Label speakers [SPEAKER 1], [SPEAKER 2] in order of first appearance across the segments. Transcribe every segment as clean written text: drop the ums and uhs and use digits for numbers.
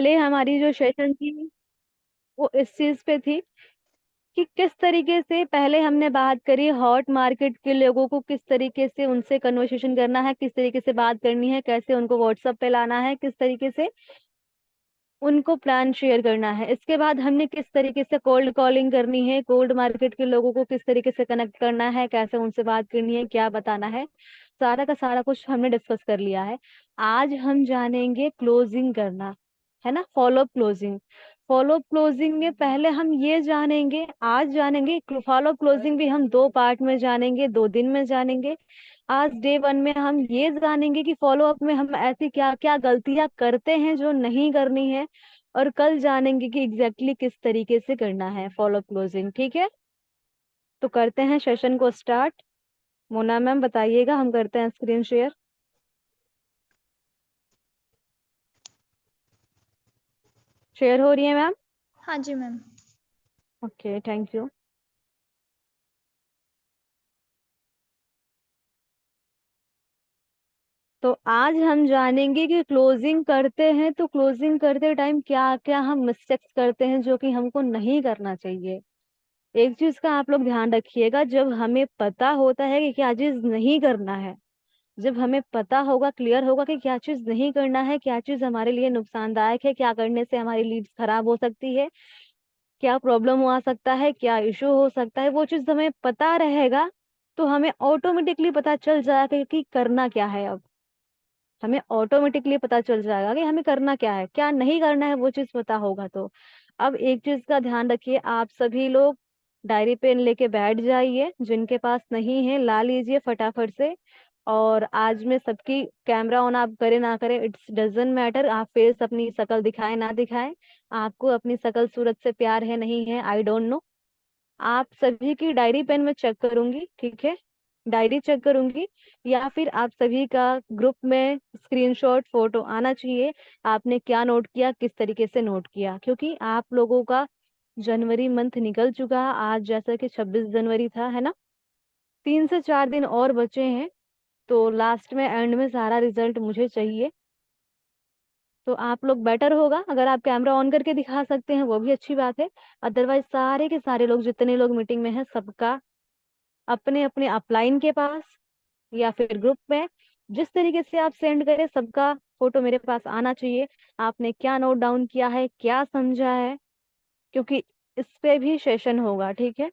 [SPEAKER 1] पहले हमारी जो सेशन थी वो इस चीज पे थी कि किस तरीके से पहले हमने बात करी हॉट मार्केट के लोगों को, किस तरीके से उनसे कन्वर्सेशन करना है, किस तरीके से बात करनी है, कैसे उनको व्हाट्सएप पे लाना है, किस तरीके से उनको प्लान शेयर करना है। इसके बाद हमने किस तरीके से कोल्ड कॉलिंग करनी है, कोल्ड मार्केट के लोगों को किस तरीके से कनेक्ट करना है, कैसे उनसे बात करनी है, क्या बताना है, सारा का सारा कुछ हमने डिस्कस कर लिया है। आज हम जानेंगे क्लोजिंग करना, है ना, follow up closing. Follow up closing में पहले हम ये जानेंगे, आज जानेंगे फॉलो अप क्लोजिंग भी हम दो पार्ट में जानेंगे, 2 दिन में जानेंगे। आज डे 1 में हम ये जानेंगे कि फॉलो अप में हम ऐसी क्या क्या गलतियां करते हैं जो नहीं करनी है, और कल जानेंगे कि एग्जैक्टली किस तरीके से करना है फॉलो क्लोजिंग। ठीक है, तो करते हैं सेशन को स्टार्ट। मोना मैम बताइएगा, हम करते हैं स्क्रीन शेयर। शेयर हो रही है मैम?
[SPEAKER 2] हाँ जी मैम।
[SPEAKER 1] Okay, thank you. तो आज हम जानेंगे कि क्लोजिंग करते हैं तो क्लोजिंग करते टाइम क्या क्या हम मिस्टेक्स करते हैं जो कि हमको नहीं करना चाहिए। एक चीज का आप लोग ध्यान रखिएगा, जब हमें पता होता है कि क्या चीज नहीं करना है, जब हमें पता होगा, क्लियर होगा कि क्या चीज नहीं करना है, क्या चीज हमारे लिए नुकसानदायक है, क्या करने से हमारी लीड्स खराब हो सकती है, क्या प्रॉब्लम आ सकता है, क्या इशू हो सकता है, वो चीज हमें पता रहेगा तो हमें ऑटोमेटिकली पता चल जाएगा कि करना क्या है। अब हमें ऑटोमेटिकली पता चल जाएगा कि हमें करना क्या है, क्या नहीं करना है, वो चीज पता होगा तो। अब एक चीज का ध्यान रखिए, आप सभी लोग डायरी पेन लेके बैठ जाइए, जिनके पास नहीं है ला लीजिए फटाफट से। और आज में सबकी कैमरा ऑन आप करें ना करें, इट्स डजेंट मैटर, आप फेस अपनी शक्ल दिखाएं ना दिखाएं, आपको अपनी शक्ल सूरत से प्यार है नहीं है, आई डोंट नो। आप सभी की डायरी पेन में चेक करूंगी, ठीक है, डायरी चेक करूंगी, या फिर आप सभी का ग्रुप में स्क्रीनशॉट फोटो आना चाहिए, आपने क्या नोट किया, किस तरीके से नोट किया, क्योंकि आप लोगों का जनवरी मंथ निकल चुका है। आज जैसा कि 26 जनवरी था, है ना, 3 से 4 दिन और बचे हैं। तो लास्ट में एंड में सारा रिजल्ट मुझे चाहिए। तो आप लोग बेटर होगा अगर आप कैमरा ऑन करके दिखा सकते हैं, वो भी अच्छी बात है। अदरवाइज सारे के सारे लोग, जितने लोग मीटिंग में हैं, सबका अपने अपने अपलाइन के पास या फिर ग्रुप में, जिस तरीके से आप सेंड करें, सबका फोटो मेरे पास आना चाहिए। आपने क्या नोट डाउन किया है, क्या समझा है, क्योंकि इस पे भी सेशन होगा, ठीक है।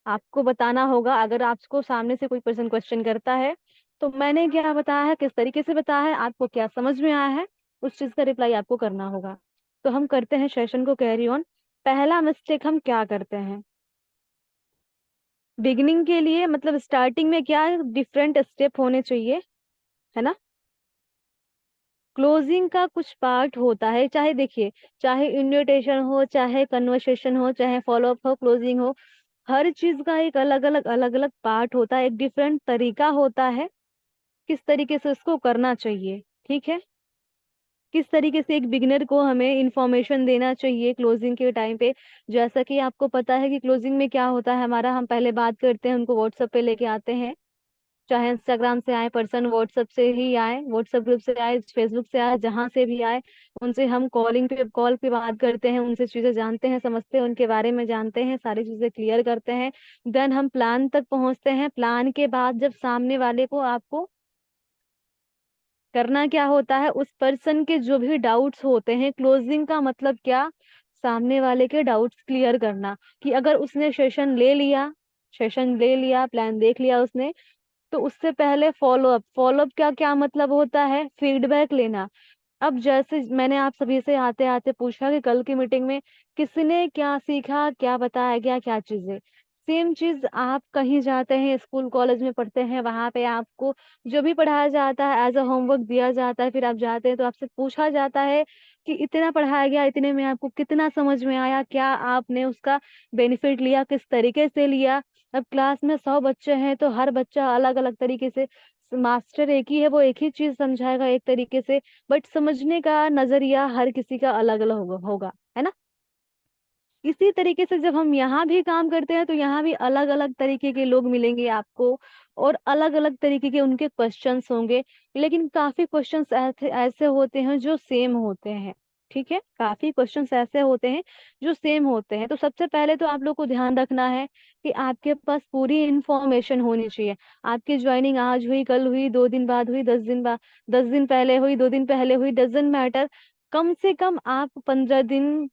[SPEAKER 1] आपको बताना होगा, अगर आपको सामने से कोई पर्सन क्वेश्चन करता है तो मैंने क्या बताया है, किस तरीके से बताया है, आपको क्या समझ में आया है, उस चीज का रिप्लाई आपको करना होगा। तो हम करते हैं सेशन को कैरी ऑन। पहला मिस्टेक हम क्या करते हैं बिगिनिंग के लिए, मतलब स्टार्टिंग में क्या डिफरेंट स्टेप होने चाहिए, है ना। क्लोजिंग का कुछ पार्ट होता है, चाहे देखिए, चाहे इन्विटेशन हो, चाहे कन्वर्सेशन हो, चाहे फॉलो अप हो, क्लोजिंग हो, हर चीज का एक अलग अलग पार्ट होता है, एक डिफरेंट तरीका होता है किस तरीके से उसको करना चाहिए, ठीक है। किस तरीके से एक बिगिनर को हमें इंफॉर्मेशन देना चाहिए क्लोजिंग के टाइम पे। जैसा कि आपको पता है कि क्लोजिंग में क्या होता है हमारा, हम पहले बात करते हैं, उनको व्हाट्सएप पे लेके आते हैं, चाहे इंस्टाग्राम से आए पर्सन, व्हाट्सएप से ही आए, व्हाट्सएप ग्रुप से आए, फेसबुक से आए, जहां से भी आए, उनसे हम कॉल पे बात करते हैं, उनसे चीजें जानते हैं, समझते हैं, उनके बारे में जानते हैं, सारी चीजें क्लियर करते हैं। देन हम प्लान तक पहुंचते हैं। प्लान के बाद जब सामने वाले को, आपको करना क्या होता है, उस पर्सन के जो भी डाउट्स होते हैं, क्लोजिंग का मतलब क्या, सामने वाले के डाउट्स क्लियर करना। कि अगर उसने सेशन ले लिया, प्लान देख लिया उसने, तो उससे पहले फॉलो अप। फॉलो अप का क्या मतलब होता है, फीडबैक लेना। अब जैसे मैंने आप सभी से आते आते पूछा कि कल की मीटिंग में किसने क्या सीखा, क्या बताया गया, क्या चीजें, सेम चीज आप कहीं जाते हैं, स्कूल कॉलेज में पढ़ते हैं, वहां पे आपको जो भी पढ़ाया जाता है एज अ होमवर्क दिया जाता है, फिर आप जाते हैं तो आपसे पूछा जाता है कि इतना पढ़ाया गया, इतने में आपको कितना समझ में आया, क्या आपने उसका बेनिफिट लिया, किस तरीके से लिया। अब क्लास में 100 बच्चे हैं तो हर बच्चा अलग अलग तरीके से, मास्टर एक ही है, वो एक ही चीज समझाएगा एक तरीके से, बट समझने का नजरिया हर किसी का अलग अलग होगा, है ना। इसी तरीके से जब हम यहाँ भी काम करते हैं तो यहाँ भी अलग अलग तरीके के लोग मिलेंगे आपको, और अलग अलग तरीके के उनके क्वेश्चंस होंगे। लेकिन काफी क्वेश्चंस ऐसे ऐसे होते हैं जो सेम होते हैं, ठीक है, काफी क्वेश्चंस ऐसे होते हैं जो सेम होते हैं। तो सबसे पहले तो आप लोग को ध्यान रखना है कि आपके पास पूरी इंफॉर्मेशन होनी चाहिए। आपकी ज्वाइनिंग आज हुई, कल हुई, 2 दिन बाद हुई, 10 दिन बाद, 10 दिन पहले हुई, 2 दिन पहले हुई, डजेंट मैटर। कम से कम आप 15 दिन,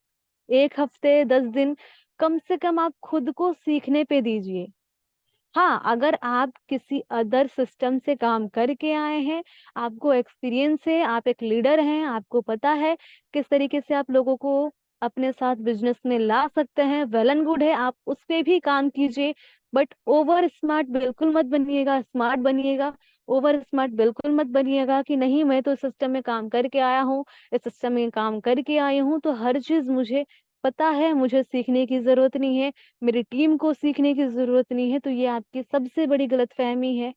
[SPEAKER 1] 1 हफ्ते, 10 दिन, कम से कम आप खुद को सीखने पे दीजिए। हाँ, अगर आप किसी अदर सिस्टम से काम करके आए हैं, आपको एक्सपीरियंस है, आप एक लीडर हैं, आपको पता है किस तरीके से आप लोगों को अपने साथ बिजनेस में ला सकते हैं, वेल एंड गुड है, आप उस पे भी काम कीजिए। बट ओवर स्मार्ट बिल्कुल मत बनिएगा, स्मार्ट बनिएगा। ओवर स्मार्ट बिल्कुल मत बनिएगा कि नहीं मैं तो सिस्टम में काम करके आया हूँ, इस सिस्टम में काम करके आई हूँ तो हर चीज मुझे पता है, मुझे सीखने की जरूरत नहीं है, मेरी टीम को सीखने की जरूरत नहीं है। तो ये आपकी सबसे बड़ी गलतफहमी है।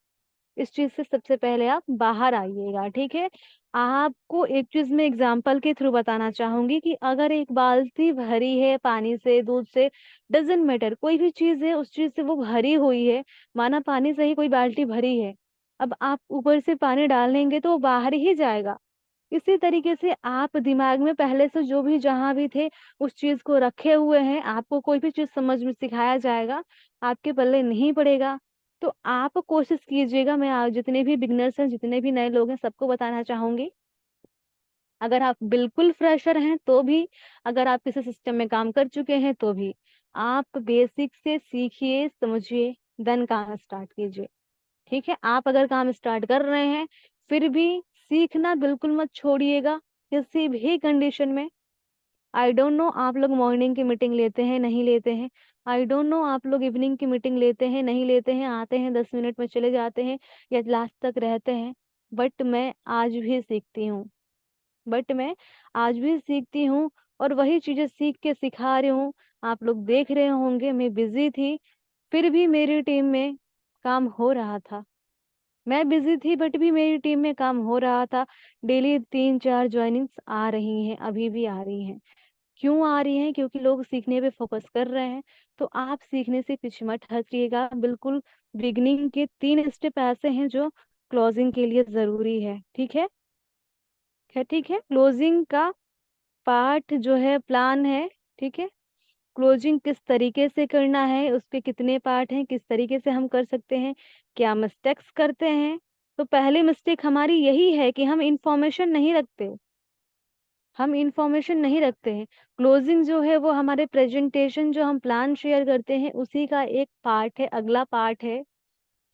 [SPEAKER 1] इस चीज से सबसे पहले आप बाहर आइएगा, ठीक है। आपको एक चीज मैं एग्जाम्पल के थ्रू बताना चाहूंगी कि अगर एक बाल्टी भरी है पानी से, दूध से, डजेंट मैटर, कोई भी चीज है उस चीज से वो भरी हुई है, माना पानी से ही कोई बाल्टी भरी है, अब आप ऊपर से पानी डालेंगे तो वो बाहर ही जाएगा। इसी तरीके से आप दिमाग में पहले से जो भी जहां भी थे उस चीज को रखे हुए हैं, आपको कोई भी चीज समझ में सिखाया जाएगा, आपके पल्ले नहीं पड़ेगा। तो आप कोशिश कीजिएगा, मैं आज जितने भी बिगनर्स हैं, जितने भी नए लोग हैं, सबको बताना चाहूंगी, अगर आप बिल्कुल फ्रेशर हैं तो भी, अगर आप किसी सिस्टम में काम कर चुके हैं तो भी, आप बेसिक से सीखिए, समझिए, देन काम स्टार्ट कीजिए। ठीक है, आप अगर काम स्टार्ट कर रहे हैं फिर भी सीखना बिल्कुल मत छोड़िएगा किसी भी कंडीशन में। आई डोंट नो आप लोग मॉर्निंग की मीटिंग लेते हैं नहीं लेते हैं, आई डोंट नो आप लोग इवनिंग की मीटिंग लेते हैं नहीं लेते हैं, आते हैं 10 मिनट में चले जाते हैं या लास्ट तक रहते हैं, बट मैं आज भी सीखती हूँ, बट मैं आज भी सीखती हूँ, और वही चीजें सीख के सिखा रही हूँ। आप लोग देख रहे होंगे मैं बिजी थी, फिर भी मेरी टीम में काम हो रहा था। मैं बिजी थी बट भी मेरी टीम में काम हो रहा था। डेली 3-4 ज्वाइनिंग्स आ रही हैं, अभी भी आ रही हैं। क्यों आ रही हैं? क्योंकि लोग सीखने पे फोकस कर रहे हैं। तो आप सीखने से पीछे मत हटिएगा बिल्कुल। बिगनिंग के 3 स्टेप ऐसे हैं जो क्लोजिंग के लिए जरूरी है, ठीक है। ठीक है, क्लोजिंग का पार्ट जो है प्लान है, ठीक है। क्लोजिंग किस तरीके से करना है, उसके कितने पार्ट हैं, किस तरीके से हम कर सकते हैं, क्या मिस्टेक्स करते हैं। तो पहली मिस्टेक हमारी यही है कि हम इंफॉर्मेशन नहीं रखते, हम इंफॉर्मेशन नहीं रखते हैं। क्लोजिंग जो है वो हमारे प्रेजेंटेशन, जो हम प्लान शेयर करते हैं उसी का एक पार्ट है, अगला पार्ट है।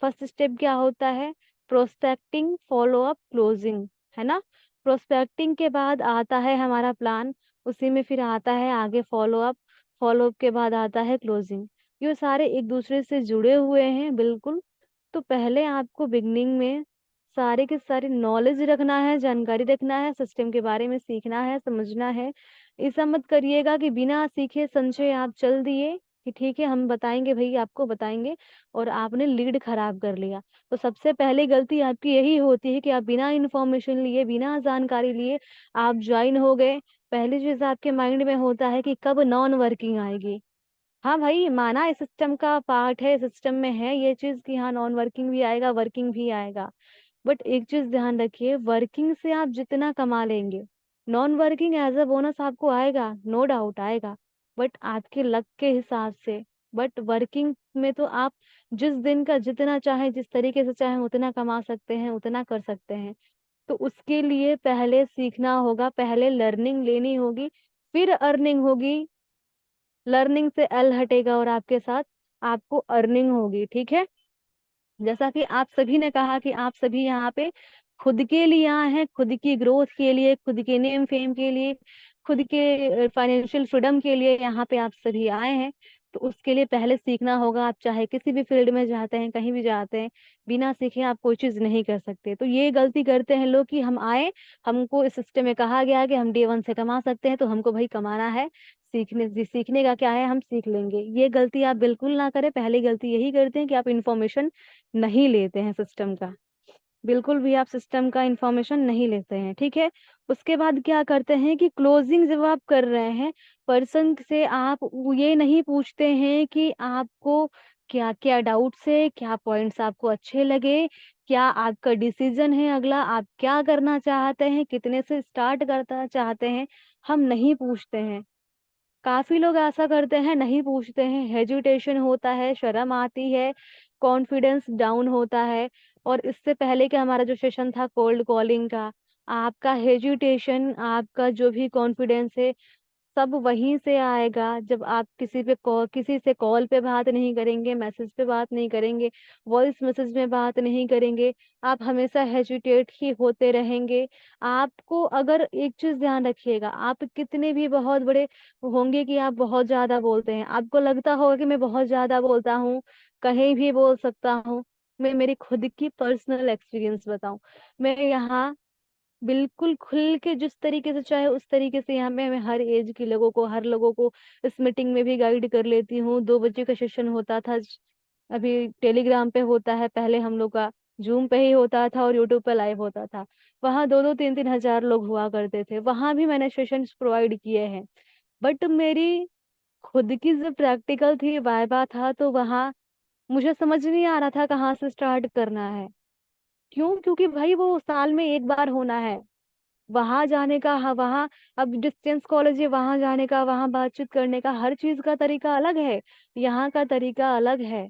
[SPEAKER 1] फर्स्ट स्टेप क्या होता है? प्रोस्पेक्टिंग, फॉलो अप, क्लोजिंग, है ना। प्रोस्पेक्टिंग के बाद आता है हमारा प्लान, उसी में फिर आता है आगे फॉलो अप, फॉलो अप के बाद आता है क्लोजिंग। ये सारे एक दूसरे से जुड़े हुए हैं बिल्कुल। तो पहले आपको बिगनिंग में सारे के सारे नॉलेज रखना है, जानकारी रखना है, सिस्टम के बारे में सीखना है, समझना है। ऐसा मत करिएगा कि बिना सीखे समझे आप चल दिए कि ठीक है हम बताएंगे भाई, आपको बताएंगे, और आपने लीड खराब कर लिया। तो सबसे पहले गलती आपकी यही होती है कि आप बिना इंफॉर्मेशन लिए, बिना जानकारी लिए आप ज्वाइन हो गए। पहली चीज आपके माइंड में होता है कि कब नॉन वर्किंग आएगी। हाँ भाई, माना इस सिस्टम का पार्ट है, सिस्टम में है ये चीज कि हाँ नॉन वर्किंग भी आएगा, वर्किंग भी आएगा। बट एक चीज ध्यान रखिए, वर्किंग से आप जितना कमा लेंगे, non working as a bonus आपको आएगा, नो डाउट आएगा, बट आपके लक के हिसाब से। बट वर्किंग में तो आप जिस दिन का जितना चाहे, जिस तरीके से चाहे उतना कमा सकते हैं, उतना कर सकते हैं। तो उसके लिए पहले सीखना होगा, पहले लर्निंग लेनी होगी, फिर अर्निंग होगी। लर्निंग से एल हटेगा और आपके साथ आपको अर्निंग होगी, ठीक है। जैसा कि आप सभी ने कहा कि आप सभी यहाँ पे खुद के लिए आए हैं, खुद की ग्रोथ के लिए, खुद के नेम फेम के लिए, खुद के फाइनेंशियल फ्रीडम के लिए यहाँ पे आप सभी आए हैं। तो उसके लिए पहले सीखना होगा। आप चाहे किसी भी फील्ड में जाते हैं, कहीं भी जाते हैं, बिना सीखे आप कोई चीज नहीं कर सकते। तो ये गलती करते हैं लोग कि हम आए, हमको इस सिस्टम में कहा गया कि हम डे 1 से कमा सकते हैं तो हमको भाई कमाना है, सीखने का क्या है, हम सीख लेंगे। ये गलती आप बिल्कुल ना करें। पहली गलती यही करते हैं कि आप इंफॉर्मेशन नहीं लेते हैं सिस्टम का, बिल्कुल भी आप सिस्टम का इंफॉर्मेशन नहीं लेते हैं, ठीक है। उसके बाद क्या करते हैं कि क्लोजिंग जब आप कर रहे हैं, पर्सन से आप ये नहीं पूछते हैं कि आपको क्या क्या डाउट्स है, क्या पॉइंट्स आपको अच्छे लगे, क्या आपका डिसीजन है अगला, आप क्या करना चाहते हैं, कितने से स्टार्ट करना चाहते हैं। हम नहीं पूछते हैं। काफी लोग ऐसा करते हैं, नहीं पूछते हैं, हेजिटेशन होता है, शर्म आती है, कॉन्फिडेंस डाउन होता है। और इससे पहले कि हमारा जो सेशन था कोल्ड कॉलिंग का, आपका हेजिटेशन, आपका जो भी कॉन्फिडेंस है, सब वहीं से आएगा जब आप किसी से कॉल पे बात नहीं करेंगे, मैसेज पे बात नहीं करेंगे, वॉइस मैसेज में बात नहीं करेंगे। आप हमेशा हेजिटेट ही होते रहेंगे। आपको अगर एक चीज ध्यान रखिएगा, आप कितने भी बहुत बड़े होंगे कि आप बहुत ज्यादा बोलते हैं, आपको लगता होगा कि मैं बहुत ज्यादा बोलता हूँ, कहीं भी बोल सकता हूँ। मैं मेरी खुद की पर्सनल एक्सपीरियंस बताऊं, मैं यहाँ बिल्कुल खुल के जिस तरीके से चाहे उस तरीके से यहाँ पे मैं हर एज के लोगों को, हर लोगों को इस मीटिंग में भी गाइड कर लेती हूँ। 2 बजे का सेशन होता था, अभी टेलीग्राम पे होता है, पहले हम लोग का जूम पे ही होता था और यूट्यूब पे लाइव होता था। वहाँ 2-2 3-3 हजार लोग हुआ करते थे, वहां भी मैंने सेशन प्रोवाइड किए हैं। बट मेरी खुद की जो प्रैक्टिकल थी, वाइवा था, तो वहाँ मुझे समझ नहीं आ रहा था कहाँ से स्टार्ट करना है। क्यों? क्योंकि भाई वो साल में एक बार होना है, वहां जाने का, हाँ वहाँ, अब डिस्टेंस कॉलेज है, वहां जाने का, वहां बातचीत करने का, हर चीज का तरीका अलग है, यहाँ का तरीका अलग है।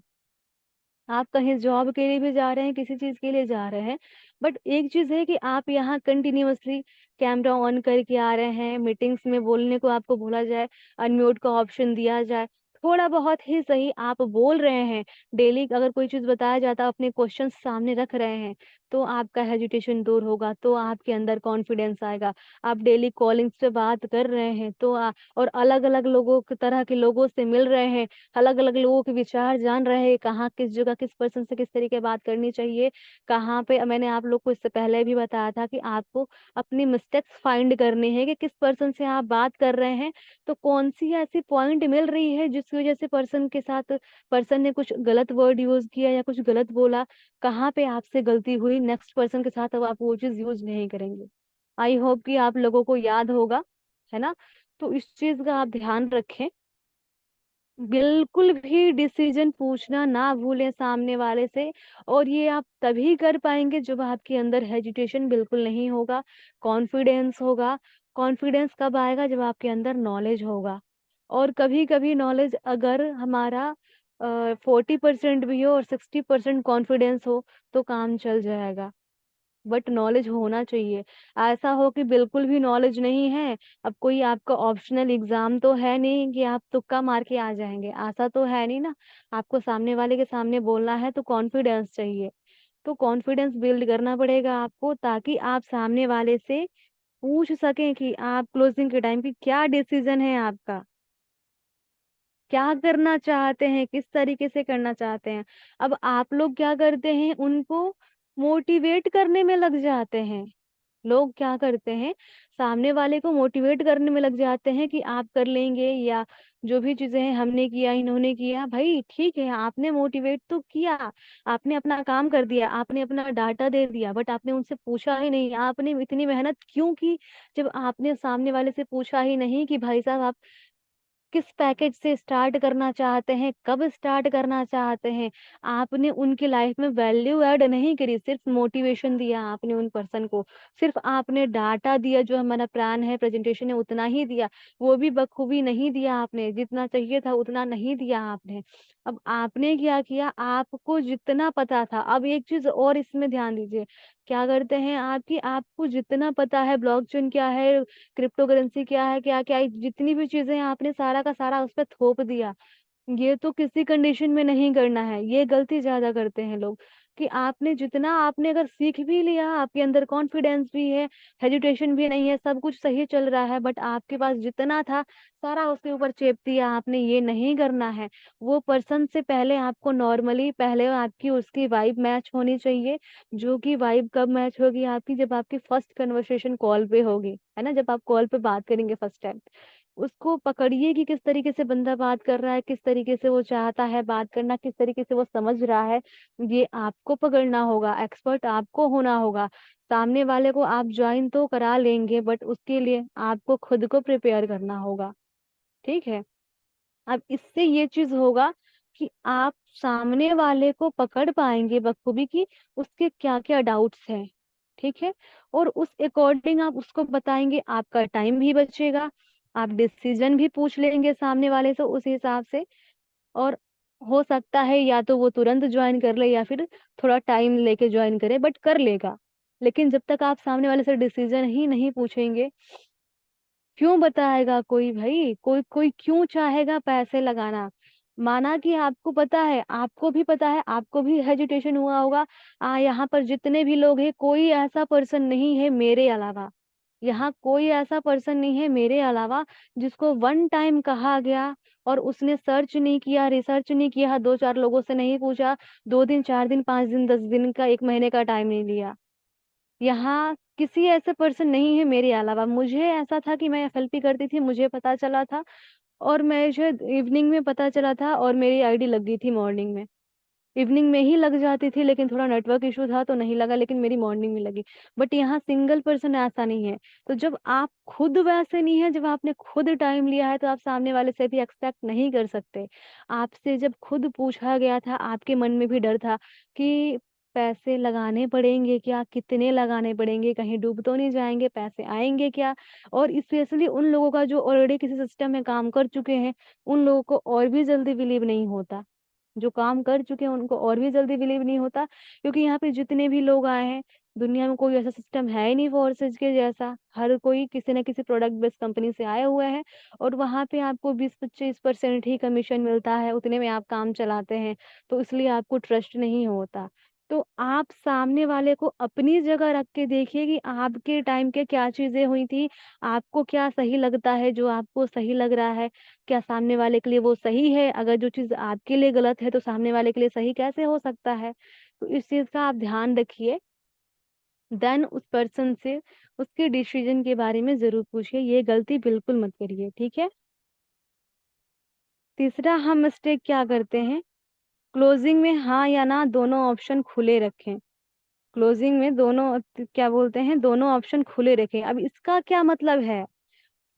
[SPEAKER 1] आप कहीं जॉब के लिए भी जा रहे हैं, किसी चीज के लिए जा रहे हैं, बट एक चीज है कि आप यहाँ कंटिन्यूअसली कैमरा ऑन करके आ रहे हैं, मीटिंग्स में बोलने को आपको बोला जाए, अनम्यूट का ऑप्शन दिया जाए, थोड़ा बहुत ही सही आप बोल रहे हैं, डेली अगर कोई चीज बताया जाता है, अपने क्वेश्चन सामने रख रहे हैं, तो आपका हेजिटेशन दूर होगा, तो आपके अंदर कॉन्फिडेंस आएगा। आप डेली कॉलिंग्स पे बात कर रहे हैं, तो और अलग अलग लोगों की तरह के लोगों से मिल रहे हैं, अलग अलग लोगों के विचार जान रहे हैं, कहाँ किस जगह किस पर्सन से किस तरीके बात करनी चाहिए, कहाँ पे। मैंने आप लोग को इससे पहले भी बताया था कि आपको अपनी मिस्टेक्स फाइंड करनी है कि किस पर्सन से आप बात कर रहे हैं, तो कौन सी ऐसी पॉइंट मिल रही है जिसकी वजह से पर्सन ने कुछ गलत वर्ड यूज किया या कुछ गलत बोला, कहाँ पे आपसे गलती हुई, नेक्स्ट पर्सन के साथ अब आप वो चीज यूज नहीं करेंगे। आई होप कि आप लोगों को याद होगा, है ना? तो इस चीज का आप ध्यान रखें। बिल्कुल भी डिसीजन पूछना ना भूलें सामने वाले से। और ये आप तभी कर पाएंगे जब आपके अंदर हेजिटेशन बिल्कुल नहीं होगा, कॉन्फिडेंस होगा। कॉन्फिडेंस कब आएगा? जब आपके अंदर नॉलेज होगा। और कभी कभी नॉलेज अगर हमारा 40% भी हो और 60% कॉन्फिडेंस हो, तो काम चल जाएगा। बट नॉलेज होना चाहिए। ऐसा हो कि बिल्कुल भी नॉलेज नहीं है, अब कोई आपका ऑप्शनल एग्जाम तो है नहीं कि आप तुक्का मार के आ जाएंगे, ऐसा तो है नहीं ना। आपको सामने वाले के सामने बोलना है, तो कॉन्फिडेंस चाहिए। तो कॉन्फिडेंस बिल्ड करना पड़ेगा आपको, ताकि आप सामने वाले से पूछ सकें कि आप क्लोजिंग के टाइम की क्या डिसीजन है आपका, क्या करना चाहते हैं, किस तरीके से करना चाहते हैं। अब आप लोग क्या करते हैं, उनको मोटिवेट करने में लग जाते हैं। लोग क्या करते हैं, सामने वाले को मोटिवेट करने में लग जाते हैं कि आप कर लेंगे, या जो भी चीजें हैं, हमने किया, इन्होंने किया, भाई ठीक है, आपने मोटिवेट तो किया, आपने अपना काम कर दिया, आपने अपना डाटा दे दिया, बट आपने उनसे पूछा ही नहीं, आपने इतनी मेहनत क्यों की जब आपने सामने वाले से पूछा ही नहीं कि भाई साहब आप किस पैकेज से स्टार्ट करना चाहते हैं, कब स्टार्ट करना चाहते हैं। आपने उनकी लाइफ में वैल्यू ऐड नहीं करी, सिर्फ मोटिवेशन दिया आपने उन पर्सन को, सिर्फ आपने डाटा दिया, जो हमारा प्लान है, प्रेजेंटेशन है, उतना ही दिया। वो भी बखूबी नहीं दिया आपने, जितना चाहिए था उतना नहीं दिया आपने। अब आपने क्या किया, आपको जितना पता था। अब एक चीज और इसमें ध्यान दीजिए, क्या करते हैं आपकी, आपको जितना पता है ब्लॉकचेन क्या है, क्रिप्टो करेंसी क्या है, क्या क्या जितनी भी चीजें हैं, आपने सारा का सारा उस पर थोप दिया। ये तो किसी कंडीशन में नहीं करना है, ये गलती ज्यादा करते हैं लोग। कि आपने जितना, आपने अगर सीख भी लिया, आपके अंदर कॉन्फिडेंस भी है, हेजिटेशन भी नहीं है, सब कुछ सही चल रहा है, बट आपके पास जितना था सारा उसके ऊपर चेप दिया आपने, ये नहीं करना है। वो पर्सन से पहले आपको नॉर्मली, पहले आपकी उसकी वाइब मैच होनी चाहिए। जो कि वाइब कब मैच होगी आपकी, जब आपकी फर्स्ट कन्वर्सेशन कॉल पे होगी, है ना, जब आप कॉल पे बात करेंगे फर्स्ट टाइम। उसको पकड़िए कि किस तरीके से बंदा बात कर रहा है, किस तरीके से वो चाहता है बात करना, किस तरीके से वो समझ रहा है। ये आपको पकड़ना होगा, एक्सपर्ट आपको होना होगा। सामने वाले को आप ज्वाइन तो करा लेंगे, बट उसके लिए आपको खुद को प्रिपेयर करना होगा। ठीक है? अब इससे ये चीज होगा कि आप सामने वाले को पकड़ पाएंगे बखूबी कि उसके क्या क्या डाउट्स हैं। ठीक है। और उस अकॉर्डिंग आप उसको बताएंगे, आपका टाइम भी बचेगा, आप डिसीजन भी पूछ लेंगे सामने वाले से उस हिसाब से। और हो सकता है या तो वो तुरंत ज्वाइन कर ले या फिर थोड़ा टाइम लेके ज्वाइन करे, बट कर लेगा। लेकिन जब तक आप सामने वाले से डिसीजन ही नहीं पूछेंगे, क्यों बताएगा कोई भाई? कोई कोई क्यों चाहेगा पैसे लगाना? माना कि आपको पता है, आपको भी पता है, आपको भी हेजिटेशन हुआ होगा। यहाँ पर जितने भी लोग हैं, कोई ऐसा पर्सन नहीं है मेरे अलावा, यहाँ कोई ऐसा पर्सन नहीं है मेरे अलावा जिसको वन टाइम कहा गया और उसने सर्च नहीं किया, रिसर्च नहीं किया, दो चार लोगों से नहीं पूछा, 2 दिन 4 दिन 5 दिन 10 दिन का 1 महीने का टाइम नहीं लिया। यहाँ किसी ऐसे पर्सन नहीं है मेरे अलावा। मुझे ऐसा था कि मैं एफएलपी करती थी, मुझे पता चला था, और मुझे इवनिंग में पता चला था, और मेरी आईडी लग गई थी मॉर्निंग में। इवनिंग में ही लग जाती थी, लेकिन थोड़ा नेटवर्क इशू था तो नहीं लगा, लेकिन मेरी मॉर्निंग में लगी। बट यहाँ सिंगल पर्सन ऐसा नहीं है। तो जब आप खुद वैसे नहीं है, जब आपने खुद टाइम लिया है, तो आप सामने वाले से भी एक्सपेक्ट नहीं कर सकते। आपसे जब खुद पूछा गया था, आपके मन में भी डर था कि पैसे लगाने पड़ेंगे क्या, कितने लगाने पड़ेंगे, कहीं डूब तो नहीं जाएंगे, पैसे आएंगे क्या। और स्पेशली उन लोगों का जो ऑलरेडी किसी सिस्टम में काम कर चुके हैं, उन लोगों को और भी जल्दी बिलीव नहीं होता। जो काम कर चुके हैं उनको और भी जल्दी बिलीव नहीं होता, क्योंकि यहाँ पे जितने भी लोग आए हैं, दुनिया में कोई ऐसा सिस्टम है ही नहीं फोर्सेज के जैसा। हर कोई किसी न किसी प्रोडक्ट बेस्ड कंपनी से आए हुए हैं, और वहां पे आपको 20-25% ही कमीशन मिलता है, उतने में आप काम चलाते हैं। तो इसलिए आपको ट्रस्ट नहीं होता। तो आप सामने वाले को अपनी जगह रख के देखिए कि आपके टाइम के क्या चीजें हुई थी, आपको क्या सही लगता है, जो आपको सही लग रहा है, क्या सामने वाले के लिए वो सही है? अगर जो चीज आपके लिए गलत है तो सामने वाले के लिए सही कैसे हो सकता है? तो इस चीज का आप ध्यान रखिए। देन उस पर्सन से उसके डिसीजन के बारे में जरूर पूछिए, ये गलती बिल्कुल मत करिए, ठीक है। तीसरा हम मिस्टेक क्या करते हैं, क्लोजिंग में हाँ या ना दोनों ऑप्शन खुले रखें। क्लोजिंग में दोनों क्या बोलते हैं, दोनों ऑप्शन खुले रखें। अब इसका क्या मतलब है?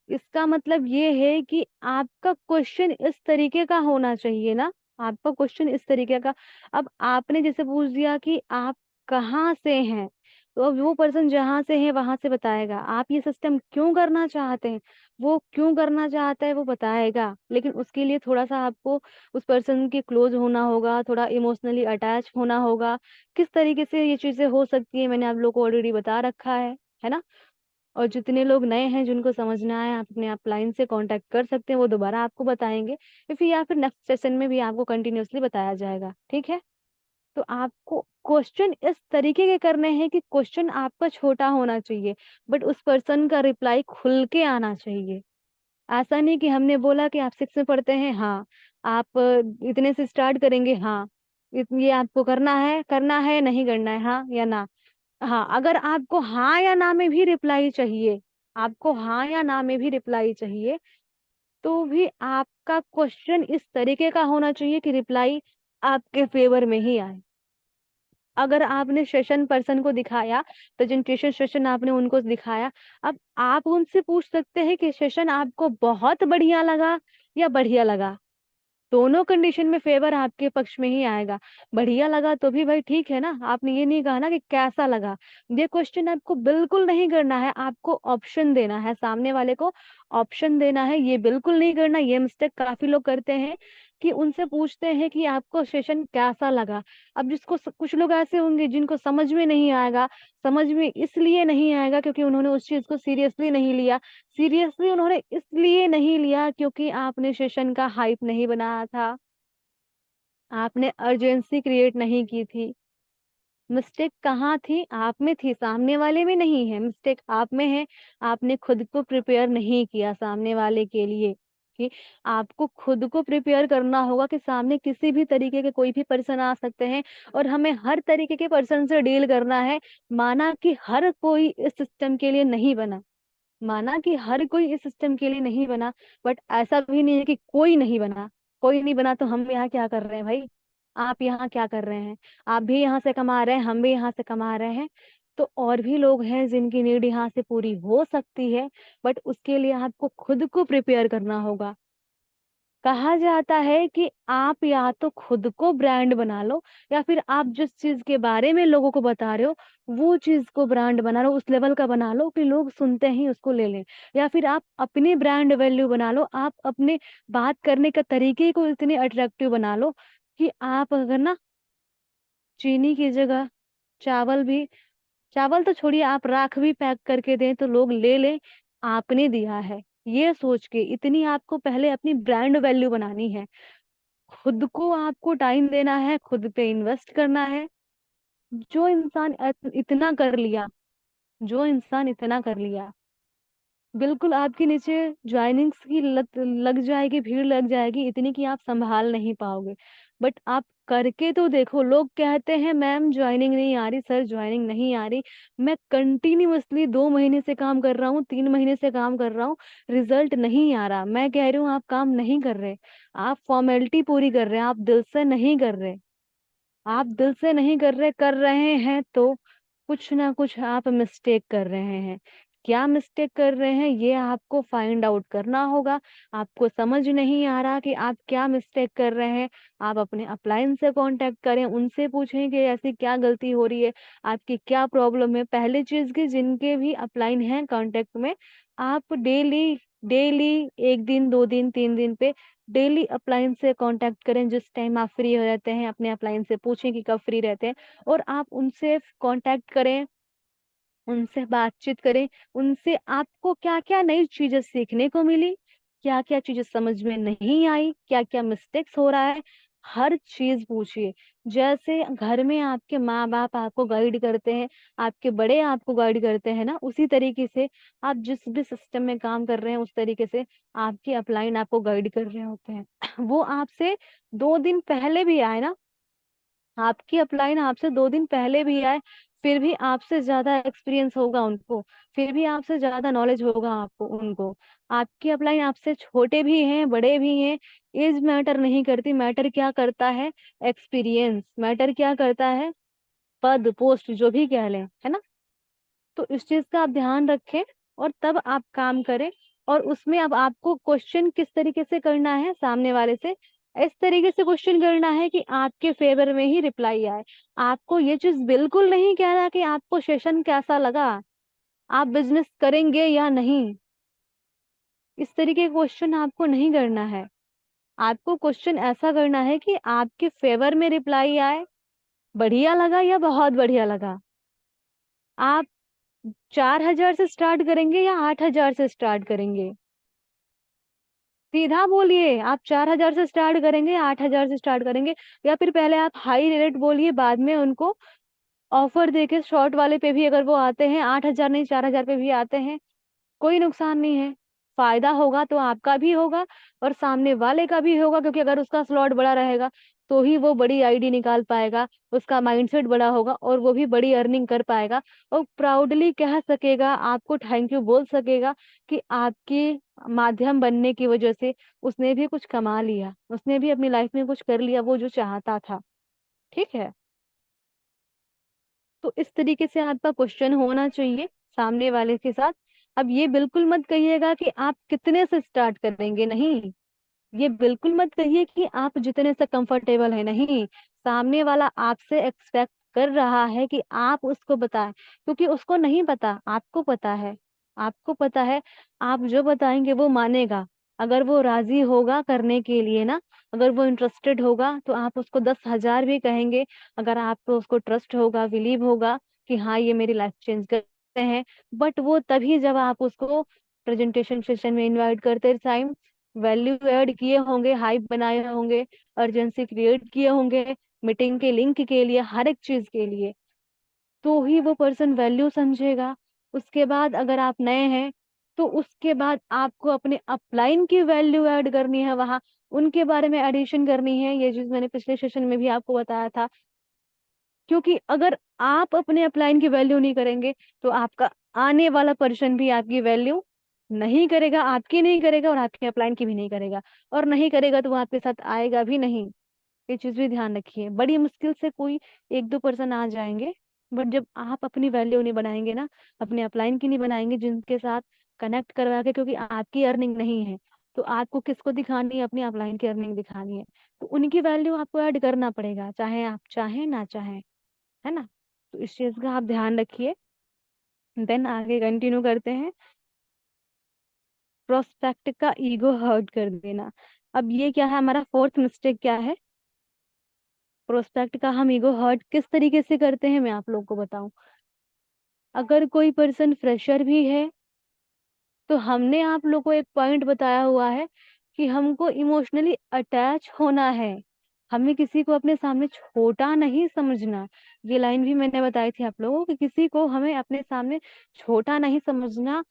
[SPEAKER 1] इसका मतलब ये है कि आपका क्वेश्चन इस तरीके का होना चाहिए ना, आपका क्वेश्चन इस तरीके का। अब आपने जैसे पूछ दिया कि आप कहाँ से हैं, तो अब वो पर्सन जहाँ से है वहां से बताएगा आप ये सिस्टम क्यों करना चाहते हैं। वो क्यों करना चाहता है वो बताएगा, लेकिन उसके लिए थोड़ा सा आपको उस पर्सन के क्लोज होना होगा, थोड़ा इमोशनली अटैच होना होगा। किस तरीके से ये चीजें हो सकती है मैंने आप लोग को ऑलरेडी बता रखा है ना। और जितने लोग नए हैं जिनको समझना है, आप अपने आप लाइन से कांटेक्ट कर सकते हैं, वो दोबारा आपको बताएंगे, या फिर नेक्स्ट सेशन में भी आपको कंटिन्यूअसली बताया जाएगा, ठीक है। तो आपको क्वेश्चन इस तरीके के करने हैं कि क्वेश्चन आपका छोटा होना चाहिए, बट उस पर्सन का रिप्लाई खुल के आना चाहिए। ऐसा नहीं कि हमने बोला कि आप 6 में पढ़ते हैं, हाँ आप इतने से स्टार्ट करेंगे, हाँ ये आपको करना है नहीं करना है, हाँ या ना। हाँ, अगर आपको हाँ या ना में भी रिप्लाई चाहिए, आपको हाँ या ना में भी रिप्लाई चाहिए, तो भी आपका क्वेश्चन इस तरीके का होना चाहिए कि रिप्लाई आपके फेवर में ही आए। अगर आपने सेशन पर्सन को दिखाया, प्रेजेंटेशन सेशन आपने उनको दिखाया, अब आप उनसे पूछ सकते हैं कि सेशन आपको बहुत बढ़िया लगा या बढ़िया लगा। दोनों कंडीशन में फेवर आपके पक्ष में ही आएगा। बढ़िया लगा तो भी भाई ठीक है ना, आपने ये नहीं कहा ना कि कैसा लगा। ये क्वेश्चन आपको बिल्कुल नहीं करना है, आपको ऑप्शन देना है, सामने वाले को ऑप्शन देना है। ये बिल्कुल नहीं करना, ये मिस्टेक काफी लोग करते हैं कि उनसे पूछते हैं कि आपको सेशन कैसा लगा। अब कुछ लोग ऐसे होंगे जिनको समझ में नहीं आएगा। समझ में इसलिए नहीं आएगा क्योंकि उन्होंने उस चीज को सीरियसली नहीं लिया। सीरियसली उन्होंने इसलिए नहीं लिया क्योंकि आपने सेशन का हाइप नहीं बनाया था, आपने अर्जेंसी क्रिएट नहीं की थी। मिस्टेक कहाँ थी? आप में थी, सामने वाले में नहीं है। मिस्टेक आप में है, आपने खुद को प्रिपेयर नहीं किया सामने वाले के लिए। कि आपको खुद को प्रिपेयर करना होगा कि सामने किसी भी तरीके के कोई भी पर्सन आ सकते हैं, और हमें हर तरीके के पर्सन से डील करना है। माना कि हर कोई इस सिस्टम के लिए नहीं बना, माना कि हर कोई इस सिस्टम के लिए नहीं बना, बट ऐसा भी नहीं है कि कोई नहीं बना। कोई नहीं बना तो हम यहाँ क्या कर रहे हैं भाई? आप यहाँ क्या कर रहे हैं? आप भी यहाँ से कमा रहे हैं, हम भी यहाँ से कमा रहे हैं। तो और भी लोग हैं जिनकी नीड यहाँ से पूरी हो सकती है, बट उसके लिए आपको खुद को प्रिपेयर करना होगा। कहा जाता है कि आप या तो खुद को ब्रांड बना लो, या फिर आप जिस चीज के बारे में लोगों को बता रहे हो वो चीज को ब्रांड बना लो, उस लेवल का बना लो कि लोग सुनते ही उसको ले लें। या फिर आप अपनी ब्रांड वैल्यू बना लो, आप अपने बात करने के तरीके को इतने अट्रैक्टिव बना लो कि आप अगर ना चीनी की जगह चावल भी, चावल तो छोड़िए, आप राख भी पैक करके दें तो लोग ले लें, आपने दिया है। ये सोच के इतनी आपको पहले अपनी ब्रांड वैल्यू बनानी है। खुद को आपको टाइम देना है, खुद पे इन्वेस्ट करना है। जो इंसान इतना कर लिया, जो इंसान इतना कर लिया, बिल्कुल आपके नीचे ज्वाइनिंग्स की लत लग जाएगी, भीड़ लग जाएगी इतनी कि आप संभाल नहीं पाओगे। बट आप करके तो देखो। लोग कहते हैं मैम ज्वाइनिंग नहीं आ रही, सर ज्वाइनिंग नहीं आ रही। मैं कंटिन्यूअसली 2 महीने से काम कर रहा हूँ, 3 महीने से काम कर रहा हूँ, रिजल्ट नहीं आ रहा। मैं कह रही हूँ आप काम नहीं कर रहे, आप फॉर्मेलिटी पूरी कर रहे हैं, आप दिल से नहीं कर रहे। आप दिल से नहीं कर रहे हैं तो कुछ ना कुछ आप मिस्टेक कर रहे हैं। क्या मिस्टेक कर रहे हैं ये आपको फाइंड आउट करना होगा। आपको समझ नहीं आ रहा कि आप क्या मिस्टेक कर रहे हैं, आप अपने अपलाइन से कांटेक्ट करें, उनसे पूछें कि ऐसी क्या गलती हो रही है, आपकी क्या प्रॉब्लम है। पहली चीज की जिनके भी अपलाइन हैं कांटेक्ट में, आप डेली डेली 1 दिन 2 दिन 3 दिन पे डेली अपलाइन से कांटेक्ट करें। जिस टाइम आप फ्री हो रहते हैं अपने अपलाइन से पूछें कि कब फ्री रहते हैं, और आप उनसे कांटेक्ट करें, उनसे बातचीत करें। उनसे आपको क्या क्या नई चीजें सीखने को मिली, क्या क्या चीजें समझ में नहीं आई, क्या क्या मिस्टेक्स हो रहा है, हर चीज पूछिए। जैसे घर में आपके माँ बाप आपको गाइड करते हैं, आपके बड़े आपको गाइड करते हैं ना, उसी तरीके से आप जिस भी सिस्टम में काम कर रहे हैं उस तरीके से आपके अपलाइन आपको गाइड कर रहे होते हैं। वो आपसे 2 दिन पहले भी आए ना, आपकी अपलाइन आपसे 2 दिन पहले भी आए, फिर भी आपसे ज्यादा एक्सपीरियंस होगा उनको, फिर भी आपसे ज्यादा नॉलेज होगा आपको उनको। आपकी अपलाइन आपसे छोटे भी हैं बड़े भी हैं, एज मैटर नहीं करती। मैटर क्या करता है? एक्सपीरियंस मैटर क्या करता है? पद पोस्ट जो भी कह लें, है ना। तो इस चीज का आप ध्यान रखें और तब आप काम करें। और उसमें अब आपको क्वेश्चन किस तरीके से करना है सामने वाले से, इस तरीके से क्वेश्चन करना है कि आपके फेवर में ही रिप्लाई आए। आपको ये चीज बिल्कुल नहीं कह रहा कि आपको सेशन कैसा लगा, आप बिजनेस करेंगे या नहीं। इस तरीके का क्वेश्चन आपको नहीं करना है। आपको क्वेश्चन ऐसा करना है कि आपके फेवर में रिप्लाई आए, बढ़िया लगा या बहुत बढ़िया लगा। आप 4,000 से स्टार्ट करेंगे या 8,000 से स्टार्ट करेंगे? सीधा बोलिए, आप 4,000 से स्टार्ट करेंगे या 8,000 से स्टार्ट करेंगे? या फिर पहले आप हाई रेट बोलिए, बाद में उनको ऑफर देके शॉर्ट वाले पे भी अगर वो आते हैं, 8,000 नहीं 4,000 पे भी आते हैं, कोई नुकसान नहीं है। फायदा होगा तो आपका भी होगा और सामने वाले का भी होगा, क्योंकि अगर उसका स्लॉट बड़ा रहेगा तो ही वो बड़ी आईडी निकाल पाएगा, उसका माइंडसेट बड़ा होगा और वो भी बड़ी अर्निंग कर पाएगा। और प्राउडली कह सकेगा, आपको थैंक यू बोल सकेगा कि आपके माध्यम बनने की वजह से उसने भी कुछ कमा लिया, उसने भी अपनी लाइफ में कुछ कर लिया वो जो चाहता था। ठीक है। तो इस तरीके से आपका क्वेश्चन होना चाहिए सामने वाले के साथ। अब ये बिल्कुल मत कहिएगा कि आप कितने से स्टार्ट करेंगे, नहीं। ये बिल्कुल मत कहिए कि आप जितने से कंफर्टेबल है, नहीं। सामने वाला आपसे एक्सपेक्ट कर रहा है कि आप उसको बताएं, क्योंकि उसको नहीं पता, आपको पता है। आपको पता है, आप जो बताएंगे वो मानेगा। अगर वो राजी होगा करने के लिए ना, अगर वो इंटरेस्टेड होगा तो आप उसको 10,000 भी कहेंगे। अगर आपको उसको ट्रस्ट होगा, बिलीव होगा कि हाँ ये मेरी लाइफ चेंज करते हैं। बट वो तभी जब आप उसको प्रेजेंटेशन सेशन में इनवाइट करते टाइम वैल्यू ऐड किए होंगे, हाइप बनाए होंगे, अर्जेंसी क्रिएट किए होंगे मीटिंग के लिंक के लिए, हर एक चीज के लिए, तो ही वो पर्सन वैल्यू समझेगा। उसके बाद अगर आप नए हैं तो उसके बाद आपको अपने अपलाइन की वैल्यू ऐड करनी है वहां, उनके बारे में एडिशन करनी है। ये चीज मैंने पिछले सेशन में भी आपको बताया था। क्योंकि अगर आप अपने अपलाइन की वैल्यू नहीं करेंगे तो आपका आने वाला पर्सन भी आपकी वैल्यू नहीं करेगा, आपकी नहीं करेगा और आपके अपलाइन की भी नहीं करेगा। और नहीं करेगा तो वो आपके साथ आएगा भी नहीं। ये चीज भी ध्यान रखिए। बड़ी मुश्किल से कोई 1-2 पर्सन आ जाएंगे, बट जब आप अपनी वैल्यू नहीं बनाएंगे ना, अपने अपलाइन की नहीं बनाएंगे जिनके साथ कनेक्ट करवा के, क्योंकि आपकी अर्निंग नहीं है, तो आपको किसको दिखानी है? अपनी अपलाइन की अर्निंग दिखानी है, तो उनकी वैल्यू आपको ऐड करना पड़ेगा, चाहे आप चाहें ना चाहें, है ना। तो इस चीज का आप ध्यान रखिए। देन आगे कंटिन्यू करते हैं। प्रोस्पेक्ट का ईगो हर्ट कर देना। अब ये क्या है, हमारा फोर्थ मिस्टेक क्या है? प्रोस्पेक्ट का हम ईगो हर्ट किस तरीके से करते हैं, मैं आप लोग को बताऊं। अगर कोई पर्सन फ्रेशर भी है, तो हमने आप लोग को एक पॉइंट बताया हुआ है कि हमको इमोशनली अटैच होना है, हमें किसी को अपने सामने छोटा नहीं समझना। ये लाइन भी मैंने बताई थी आप लोगों को कि किसी को हमें अपने सामने छोटा नहीं समझना।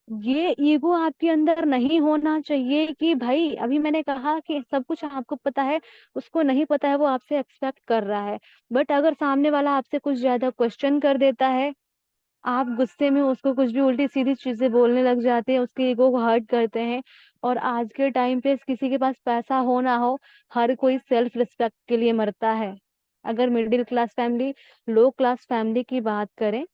[SPEAKER 1] ये ईगो आपके अंदर नहीं होना चाहिए कि भाई, अभी मैंने कहा कि सब कुछ आपको पता है, उसको नहीं पता है, वो आपसे एक्सपेक्ट कर रहा है। बट अगर सामने वाला आपसे कुछ ज्यादा क्वेश्चन कर देता है, आप गुस्से में उसको कुछ भी उल्टी सीधी चीजें बोलने लग जाते हैं, उसके ईगो को हर्ट करते हैं। और आज के टाइम पे किसी के पास पैसा हो ना हो, हर कोई सेल्फ रिस्पेक्ट के लिए मरता है। अगर मिडिल क्लास फैमिली, लो क्लास फैमिली की बात करें,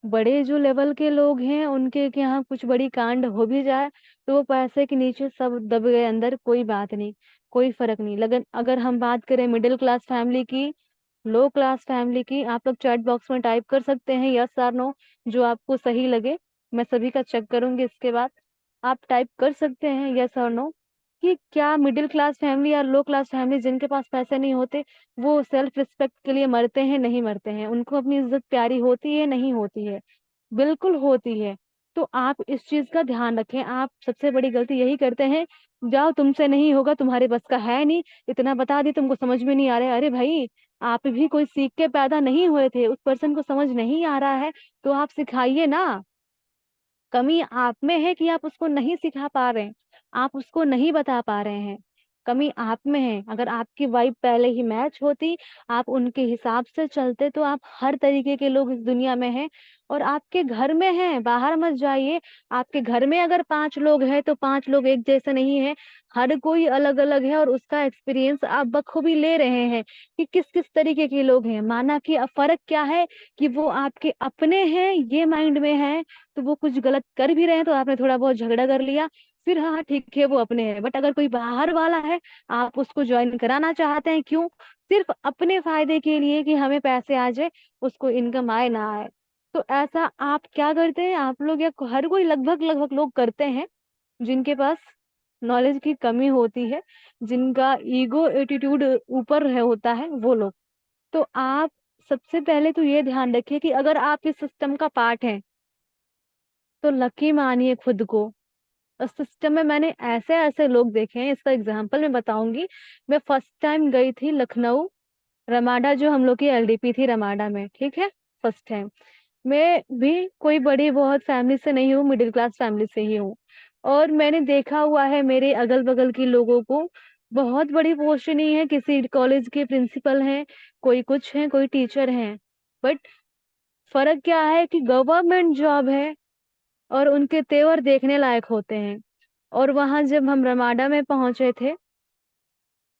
[SPEAKER 1] बड़े जो लेवल के लोग हैं उनके के यहाँ कुछ बड़ी कांड हो भी जाए, तो वो पैसे के नीचे सब दब गए अंदर, कोई बात नहीं, कोई फर्क नहीं। लगन अगर हम बात करें मिडिल क्लास फैमिली की, लो क्लास फैमिली की, आप लोग चैट बॉक्स में टाइप कर सकते हैं यस और नो, जो आपको सही लगे। मैं सभी का चेक करूंगी इसके बाद। आप टाइप कर सकते हैं यस और नो कि क्या मिडिल क्लास फैमिली या लो क्लास फैमिली जिनके पास पैसे नहीं होते, वो सेल्फ रिस्पेक्ट के लिए मरते हैं नहीं मरते हैं, उनको अपनी इज्जत प्यारी होती है नहीं होती है? बिल्कुल होती है। तो आप इस चीज का ध्यान रखें। आप सबसे बड़ी गलती यही करते हैं, जाओ तुमसे नहीं होगा, तुम्हारे बस का है नहीं, इतना बता दी तुमको समझ में नहीं आ रहा है। अरे भाई, आप भी कोई सीख के पैदा नहीं हुए थे, उस पर्सन को समझ नहीं आ रहा है तो आप सिखाइए ना। कमी आप में है कि आप उसको नहीं सिखा पा रहे हैं, आप उसको नहीं बता पा रहे हैं। कमी आप में है। अगर आपकी वाइब पहले ही मैच होती, आप उनके हिसाब से चलते, तो आप हर तरीके के लोग इस दुनिया में हैं और आपके घर में हैं, बाहर मत जाइए। आपके घर में अगर 5 लोग हैं तो 5 लोग एक जैसे नहीं है, हर कोई अलग अलग है, और उसका एक्सपीरियंस आप बखूबी ले रहे हैं कि किस किस तरीके के लोग हैं। माना कि अब फर्क क्या है कि वो आपके अपने हैं, ये माइंड में है, तो वो कुछ गलत कर भी रहे हैं तो आपने थोड़ा बहुत झगड़ा कर लिया, फिर हाँ ठीक है वो अपने हैं। बट अगर कोई बाहर वाला है, आप उसको ज्वाइन कराना चाहते हैं, क्यों? सिर्फ अपने फायदे के लिए कि हमें पैसे आ जाए, उसको इनकम आए ना आए। तो ऐसा आप क्या करते हैं, आप लोग या हर कोई लगभग लगभग लोग करते हैं, जिनके पास नॉलेज की कमी होती है, जिनका ईगो एटीट्यूड ऊपर है होता है, वो लोग। तो आप सबसे पहले तो ये ध्यान रखिए कि अगर आप इस सिस्टम का पार्ट हैं, तो लकी मानिए खुद को। उस सिस्टम में मैंने ऐसे ऐसे लोग देखे हैं, इसका एग्जांपल मैं बताऊंगी। मैं फर्स्ट टाइम गई थी लखनऊ, रमाडा, जो हम लोग की एलडीपी थी रमाडा में, ठीक है। First time. मैं भी कोई बड़ी बहुत फैमिली से नहीं हूँ, मिडिल क्लास फैमिली से ही हूँ। और मैंने देखा हुआ है मेरे अगल बगल के लोगों को, बहुत बड़ी पोस्ट नहीं है, किसी कॉलेज के प्रिंसिपल हैं, कोई कुछ हैं, कोई टीचर हैं। बट फर्क क्या है कि गवर्नमेंट जॉब है और उनके तेवर देखने लायक होते हैं। और वहां जब हम रमाडा में पहुंचे थे,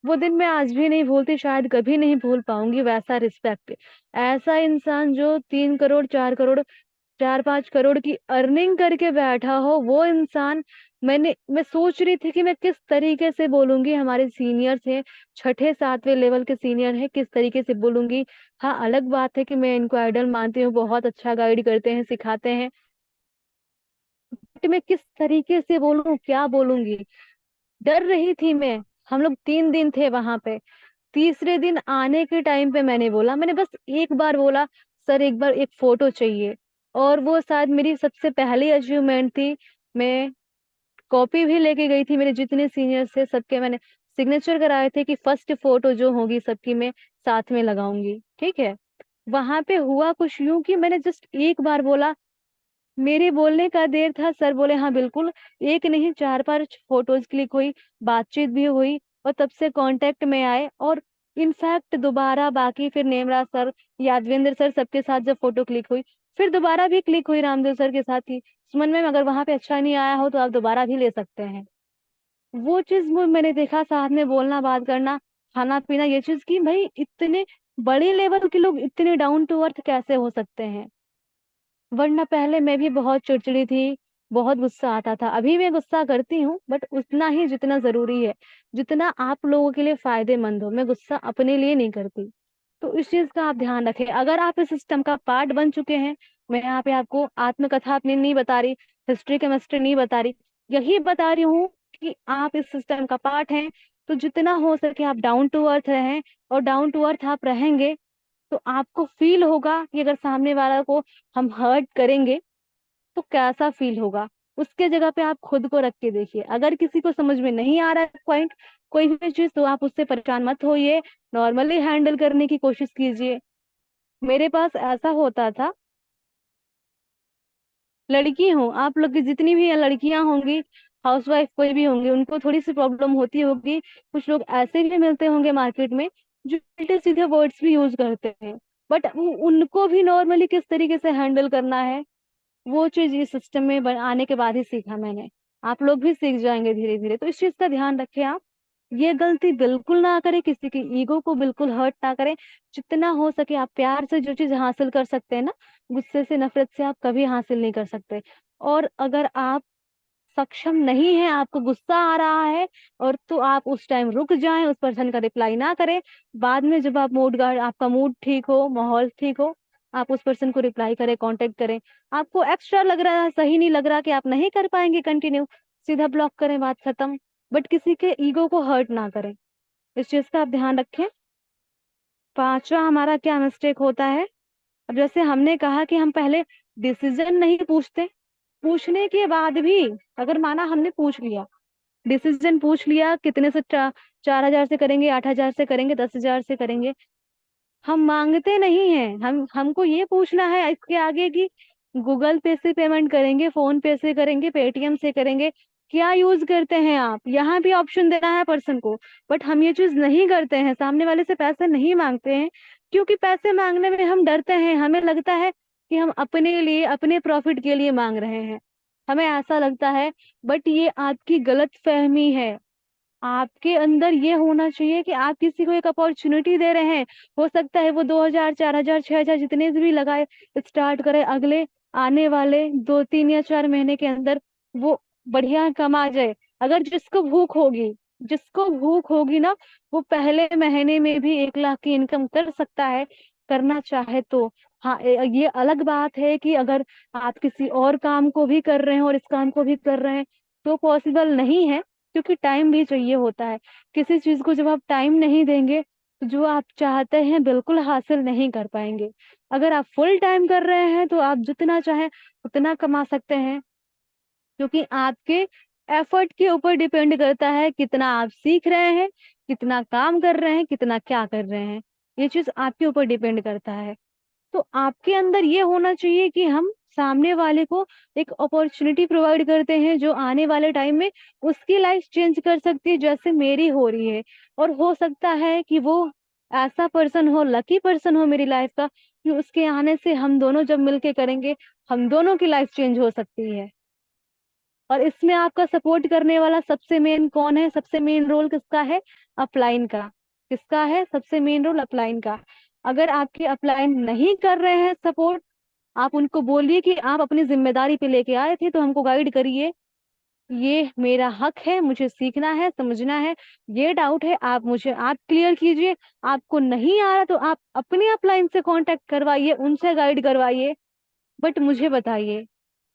[SPEAKER 1] वो दिन मैं आज भी नहीं भूलती, शायद कभी नहीं भूल पाऊंगी। वैसा रिस्पेक्ट, ऐसा इंसान जो 3 करोड़ 4 करोड़ 4-5 करोड़ की अर्निंग करके बैठा हो, वो इंसान। मैं सोच रही थी कि मैं किस तरीके से बोलूंगी, हमारे सीनियर थे, छठे सातवें लेवल के सीनियर हैं, किस तरीके से बोलूंगी। हाँ, अलग बात है कि मैं इनको आइडल मानती हूँ, बहुत अच्छा गाइड करते हैं, सिखाते हैं, बट मैं किस तरीके से बोलूं, क्या बोलूंगी, डर रही थी मैं। हम लोग 3 दिन थे वहां पे। तीसरे दिन आने के टाइम पे मैंने बस एक बार बोला, सर एक बार एक फोटो चाहिए। और वो शायद मेरी सबसे पहली अचीवमेंट थी। मैं कॉपी भी लेके गई थी, मेरे जितने सीनियर्स थे सबके मैंने सिग्नेचर कराए थे कि फर्स्ट फोटो जो होगी सबकी मैं साथ में लगाऊंगी, ठीक है। वहां पे हुआ कुछ यूं कि मैंने जस्ट एक बार बोला, मेरे बोलने का देर था, सर बोले हाँ बिल्कुल। एक नहीं, 4-5 फोटोज क्लिक हुई, बातचीत भी हुई, और तब से कांटेक्ट में आए। और इनफैक्ट दोबारा बाकी फिर नेमराज सर, यादवेंद्र सर, सबके साथ जब फोटो क्लिक हुई, फिर दोबारा भी क्लिक हुई रामदेव सर के साथ ही। सुमन मैम, अगर वहां पे अच्छा नहीं आया हो तो आप दोबारा भी ले सकते हैं। वो चीज वो मैंने देखा, साथ में बोलना, बात करना, खाना पीना, ये चीज की भाई, इतने बड़े लेवल के लोग इतने डाउन टू अर्थ कैसे हो सकते हैं? वरना पहले मैं भी बहुत चिड़चिड़ी थी, बहुत गुस्सा आता था, अभी मैं गुस्सा करती हूँ बट उतना ही जितना जरूरी है, जितना आप लोगों के लिए फायदेमंद हो। मैं गुस्सा अपने लिए नहीं करती। तो इस चीज का आप ध्यान रखें। अगर आप इस सिस्टम का पार्ट बन चुके हैं, मैं यहाँ पे आपको आत्मकथा अपनी नहीं बता रही, हिस्ट्री केमिस्ट्री नहीं बता रही, यही बता रही हूँ कि आप इस सिस्टम का पार्ट हैं। तो जितना हो सके आप डाउन टू अर्थ रहें, और डाउन टू अर्थ आप रहेंगे तो आपको फील होगा कि अगर सामने वाला को हम हर्ट करेंगे तो कैसा फील होगा। उसके जगह पे आप खुद को रख के देखिए। अगर किसी को समझ में नहीं आ रहा है पॉइंट, कोई भी चीज, तो आप उससे परेशान मत होइए, नॉर्मली हैंडल करने की कोशिश कीजिए। मेरे पास ऐसा होता था, लड़की हो आप लोग की जितनी भी लड़कियां होंगी, हाउसवाइफ कोई भी होंगी, उनको थोड़ी सी प्रॉब्लम होती होगी। कुछ लोग ऐसे भी मिलते होंगे मार्केट में जो उल्टे सीधे वर्ड्स भी यूज करते हैं, बट उनको भी नॉर्मली किस तरीके से हैंडल करना है, वो चीज इस सिस्टम में आने के बाद ही सीखा मैंने। आप लोग भी सीख जाएंगे धीरे धीरे। तो इस चीज का ध्यान रखें आप, ये गलती बिल्कुल ना करें, किसी की ईगो को बिल्कुल हर्ट ना करें। जितना हो सके आप प्यार से जो चीज हासिल कर सकते हैं ना, गुस्से से नफरत से आप कभी हासिल नहीं कर सकते। और अगर आप सक्षम नहीं है, आपको गुस्सा आ रहा है, और तो आप उस टाइम रुक जाएं, उस पर्सन का रिप्लाई ना करें। बाद में जब आप आपका मूड ठीक हो, माहौल ठीक हो, आप उस पर्सन को रिप्लाई करें, कांटेक्ट करें। आपको एक्स्ट्रा लग रहा है, सही नहीं लग रहा कि आप नहीं कर पाएंगे कंटिन्यू, सीधा ब्लॉक करें, बात खत्म। बट किसी के ईगो को हर्ट ना करें, इस चीज का आप ध्यान रखें। पांचवा हमारा क्या मिस्टेक होता है, अब जैसे हमने कहा कि हम पहले डिसीजन नहीं पूछते, पूछने के बाद भी अगर माना हमने पूछ लिया, डिसीजन पूछ लिया कितने से 4,000 से करेंगे, 8,000 से करेंगे, 10,000 से करेंगे, हम मांगते नहीं हैं। हमको ये पूछना है इसके आगे कि गूगल पे से पेमेंट करेंगे, फोन पे से करेंगे, पेटीएम से करेंगे, क्या यूज करते हैं आप, यहाँ भी ऑप्शन देना है पर्सन को। बट हम ये चीज नहीं करते हैं, सामने वाले से पैसे नहीं मांगते हैं, क्योंकि पैसे मांगने में हम डरते हैं। हमें लगता है कि हम अपने लिए, अपने प्रॉफिट के लिए मांग रहे हैं, हमें ऐसा लगता है। बट ये आपकी गलत फहमी है। आपके अंदर ये होना चाहिए कि आप किसी को एक अपॉर्चुनिटी दे रहे हैं। हो सकता है वो 2,000, 4,000, 6,000 जितने भी लगाए, स्टार्ट करे, अगले आने वाले 2, 3 या 4 महीने के अंदर वो बढ़िया कमा जाए। अगर जिसको भूख होगी ना, वो पहले महीने में भी 1 लाख की इनकम कर सकता है, करना चाहे तो। हाँ, ये अलग बात है कि अगर आप किसी और काम को भी कर रहे हैं और इस काम को भी कर रहे हैं तो पॉसिबल नहीं है, क्योंकि टाइम भी चाहिए होता है। किसी चीज को जब आप टाइम नहीं देंगे तो जो आप चाहते हैं बिल्कुल हासिल नहीं कर पाएंगे। अगर आप फुल टाइम कर रहे हैं तो आप जितना चाहें उतना कमा सकते हैं, क्योंकि आपके एफर्ट के ऊपर डिपेंड करता है कितना आप सीख रहे हैं, कितना काम कर रहे हैं, कितना क्या कर रहे हैं। ये चीज आपके ऊपर डिपेंड करता है। तो आपके अंदर ये होना चाहिए कि हम सामने वाले को एक अपॉर्चुनिटी प्रोवाइड करते हैं जो आने वाले टाइम में उसकी लाइफ चेंज कर सकती है, जैसे मेरी हो रही है। और हो सकता है कि वो ऐसा पर्सन हो, लकी पर्सन हो मेरी लाइफ का, कि उसके आने से हम दोनों जब मिलके करेंगे, हम दोनों की लाइफ चेंज हो सकती है। और इसमें आपका सपोर्ट करने वाला सबसे मेन कौन है, सबसे मेन रोल किसका है? अपलाइन का। किसका है सबसे मेन रोल? अपलाइन का। अगर आपके अपलाइन नहीं कर रहे हैं सपोर्ट, आप उनको बोलिए कि आप अपनी जिम्मेदारी पे लेके आए थे तो हमको गाइड करिए, ये मेरा हक है, मुझे सीखना है, समझना है, ये डाउट है, आप क्लियर कीजिए। आपको नहीं आ रहा तो आप अपने अपलाइन से कांटेक्ट करवाइए, उनसे गाइड करवाइए, बट मुझे बताइए।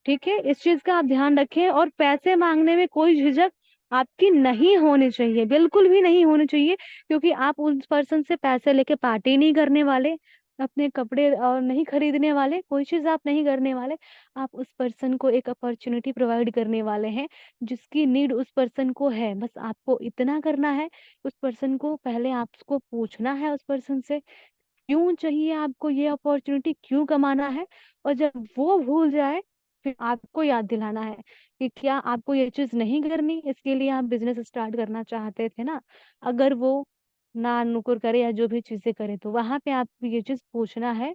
[SPEAKER 1] ठीक है, इस चीज का आप ध्यान रखें। और पैसे मांगने में कोई झिझक आपकी नहीं होनी चाहिए, बिल्कुल भी नहीं होनी चाहिए, क्योंकि आप उस पर्सन से पैसे लेके पार्टी नहीं करने वाले, अपने कपड़े और नहीं खरीदने वाले, कोई चीज आप नहीं करने वाले। आप उस पर्सन को एक अपॉर्चुनिटी प्रोवाइड करने वाले हैं, जिसकी नीड उस पर्सन को है। बस आपको इतना करना है, उस पर्सन को पहले आपको पूछना है, उस पर्सन से क्यों चाहिए आपको ये अपॉर्चुनिटी, क्यों कमाना है। और जब वो भूल जाए, फिर आपको याद दिलाना है कि क्या आपको ये चीज नहीं करनी, इसके लिए आप बिजनेस स्टार्ट करना चाहते थे ना। अगर वो ना नुकुर करे या जो भी चीजें करे, तो वहां पे आपको ये चीज पूछना है।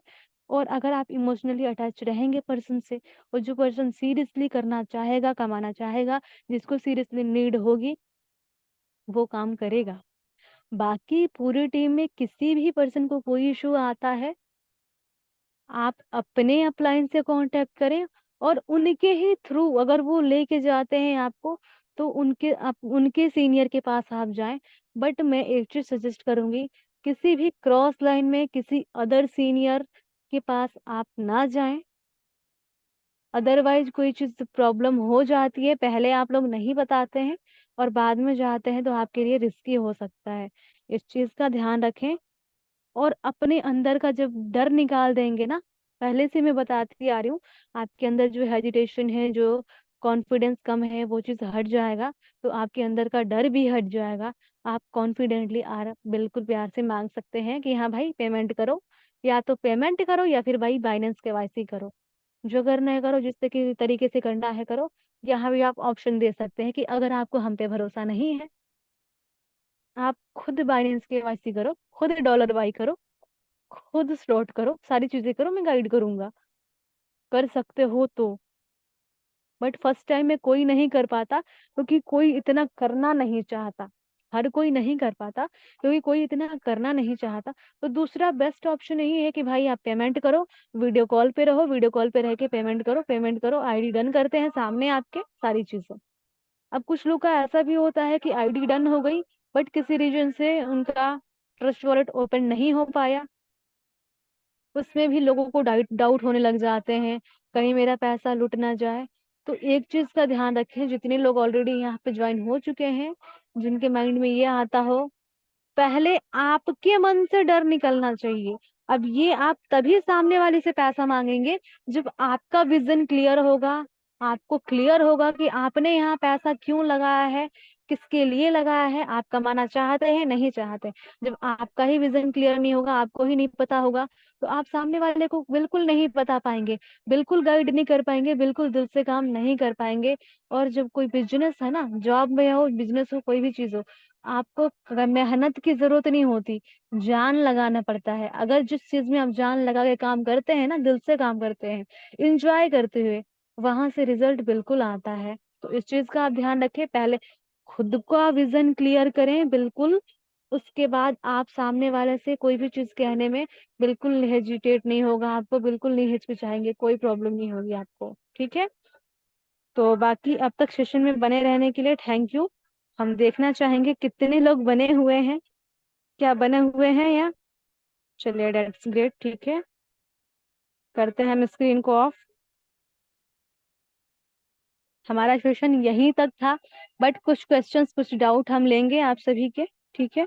[SPEAKER 1] और अगर आप इमोशनली अटैच रहेंगे पर्सन से, और जो पर्सन सीरियसली करना चाहेगा, कमाना चाहेगा, जिसको सीरियसली नीड होगी, वो काम करेगा। बाकी पूरी टीम में किसी भी पर्सन को कोई इशू आता है, आप अपने अपलाइन से कांटेक्ट करें, और उनके ही थ्रू अगर वो लेके जाते हैं आपको, तो उनके सीनियर के पास आप जाएं। बट मैं एक चीज सजेस्ट करूंगी, किसी भी क्रॉस लाइन में किसी अदर सीनियर के पास आप ना जाएं। अदरवाइज कोई चीज प्रॉब्लम हो जाती है, पहले आप लोग नहीं बताते हैं और बाद में जाते हैं, तो आपके लिए रिस्की हो सकता है। इस चीज का ध्यान रखें। और अपने अंदर का जब डर निकाल देंगे ना, पहले से मैं बताती आ रही हूँ, आपके अंदर जो हेजिटेशन है, जो कॉन्फिडेंस कम है, वो चीज हट जाएगा। तो आपके अंदर का डर भी हट जाएगा। आप कॉन्फिडेंटली बिल्कुल प्यार से मांग सकते हैं कि हाँ भाई पेमेंट करो। या तो पेमेंट करो या फिर भाई बाइनेंस केवाईसी करो। जो करना है करो, जिस तरीके से करना है करो। यहाँ भी आप ऑप्शन दे सकते हैं कि अगर आपको हम पे भरोसा नहीं है, आप खुद बाइनेंस केवाईसी करो, खुद डॉलर बाई करो, खुद स्लॉट करो, सारी चीजें करो, मैं गाइड करूंगा। कर सकते हो तो। बट फर्स्ट टाइम में कोई नहीं कर पाता, क्योंकि कोई इतना करना नहीं चाहता। हर कोई नहीं कर पाता क्योंकि कोई इतना करना नहीं चाहता। तो दूसरा बेस्ट ऑप्शन यही है कि भाई आप पेमेंट करो, वीडियो कॉल पे रहो, वीडियो कॉल पे रह के पेमेंट करो, आईडी डन करते हैं सामने आपके सारी चीजें। अब कुछ लोग का ऐसा भी होता है कि आईडी डन हो गई, बट किसी रीजन से उनका ट्रस्ट वॉलेट ओपन नहीं हो पाया। उसमें भी लोगों को डाउट होने लग जाते हैं, कहीं मेरा पैसा लुट ना जाए। तो एक चीज का ध्यान रखें, जितने लोग ऑलरेडी यहाँ पे ज्वाइन हो चुके हैं, जिनके माइंड में ये आता हो, पहले आपके मन से डर निकलना चाहिए। अब ये आप तभी सामने वाले से पैसा मांगेंगे जब आपका विजन क्लियर होगा। आपको क्लियर होगा कि आपने यहाँ पैसा क्यों लगाया है, किसके लिए लगाया है, आप कमाना चाहते हैं नहीं चाहते। जब आपका ही विजन क्लियर नहीं होगा, आपको ही नहीं पता होगा, तो आप सामने वाले को बिल्कुल नहीं बता पाएंगे, बिल्कुल गाइड नहीं कर पाएंगे, बिल्कुल दिल से काम नहीं कर पाएंगे। और जब कोई बिजनेस है ना, जॉब में हो, बिजनेस हो, कोई भी चीज हो, आपको मेहनत की जरूरत नहीं होती, जान लगाना पड़ता है। अगर जिस चीज में आप जान लगा के काम करते हैं ना, दिल से काम करते हैं, इंजॉय करते हुए, वहां से रिजल्ट बिल्कुल आता है। तो इस चीज का आप ध्यान रखें। पहले खुद का विजन क्लियर करें बिल्कुल। उसके बाद आप सामने वाले से कोई भी चीज कहने में बिल्कुल हेजिटेट नहीं होगा आपको, बिल्कुल नहीं हिचकिचाएंगे, कोई प्रॉब्लम नहीं होगी आपको। ठीक है। तो बाकी अब तक सेशन में बने रहने के लिए थैंक यू। हम देखना चाहेंगे कितने लोग बने हुए हैं, क्या बने हुए हैं या। चलिए दैट्स ग्रेट। ठीक है, करते हैं हम स्क्रीन को ऑफ। हमारा सेशन यहीं तक था, बट कुछ क्वेश्चंस कुछ डाउट हम लेंगे आप सभी के। ठीक है।